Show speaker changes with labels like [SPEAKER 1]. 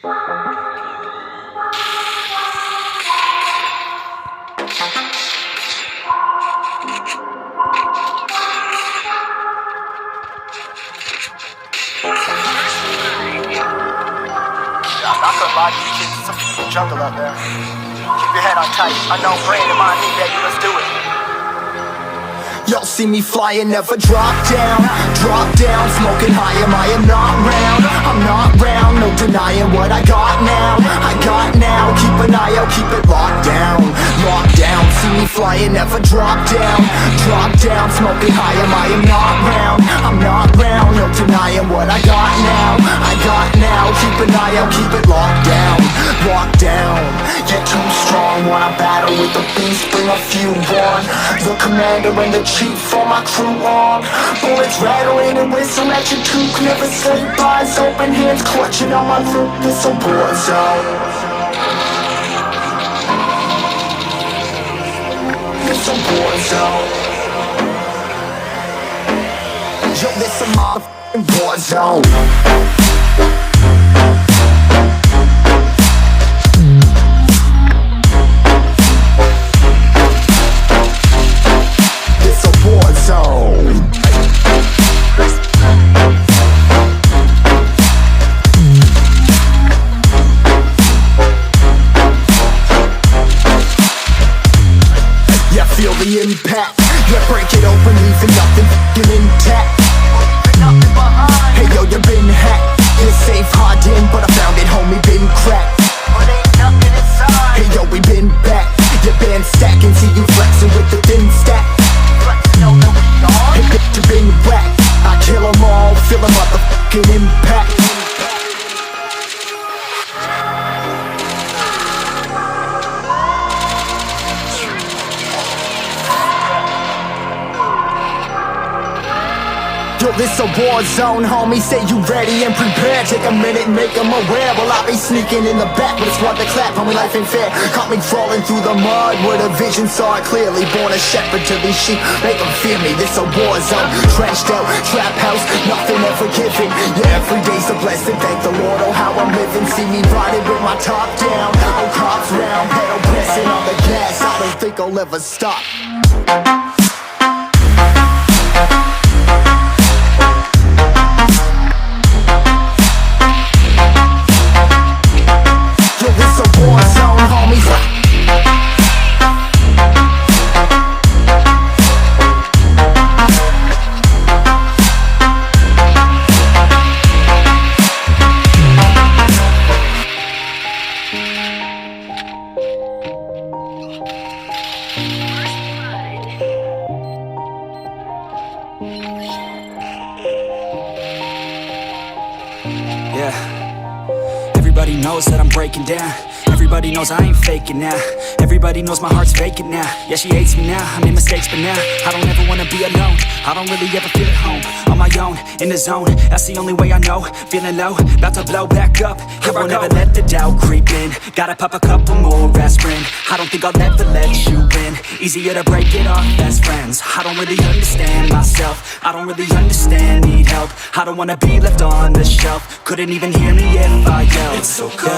[SPEAKER 1] Not gonna lie to you kids, it's a f***ing jungle out there. Keep your head on tight. Unknown brain in mind me, baby, let's do it.
[SPEAKER 2] Y'all see me flying, never drop down. Smoking high, I am not round. I'm not round, no denying what I got now. Keep an eye out, keep it locked down. See me flying, never drop down. Smoking high, I am not round. I'm not round, no denying what I got now. Keep an eye out, keep it locked down. You're too strong, wanna battle with the beast, bring a few on. The commander and the chief for my crew on. Bullets rattling and whistle at your toque. Never sleep, eyes open, hands clutching on my loot. This a war zone. This a war zone. Yo, this a motherfucking war zone. Feel the impact, yeah, break it open, leaving nothing f***ing intact. Hey yo, you been hacked, you're safe, hard in, but I found it, homie, been cracked. Hey yo, we been back, your band stacking, see you flexing with the thin stack. Hey bitch, you been whacked, I kill them all, feel the motherfucking impact. Yo, this a war zone, homie, say you ready and prepared. Take a minute and make them aware. Well, I be sneaking in the back, but it's what the clap, homie, life ain't fair. Caught me crawling through the mud where the vision saw it clearly. Born a shepherd to these sheep, make them fear me. This a war zone, trashed out, trap house, nothing ever given. Yeah, every day's a blessing, thank the Lord, oh how I'm living. See me riding with my top down, oh cops round, pedal pressing on the gas. I don't think I'll ever stop.
[SPEAKER 3] Yeah, everybody knows that I'm breaking down. Everybody knows I ain't faking now. Everybody knows my heart's vacant now. Yeah, she hates me now, I made mistakes but now I don't ever wanna be alone. I don't really ever feel at home. On my own, in the zone, that's the only way I know. Feeling low, about to blow back up. Here I won't ever let the doubt creep in. Gotta pop a couple more aspirin. I don't think I'll ever let you in. Easier to break it off best friends. I don't really understand myself. I don't really understand, need help. I don't wanna be left on the shelf. Couldn't even hear me if I yelled. It's so cold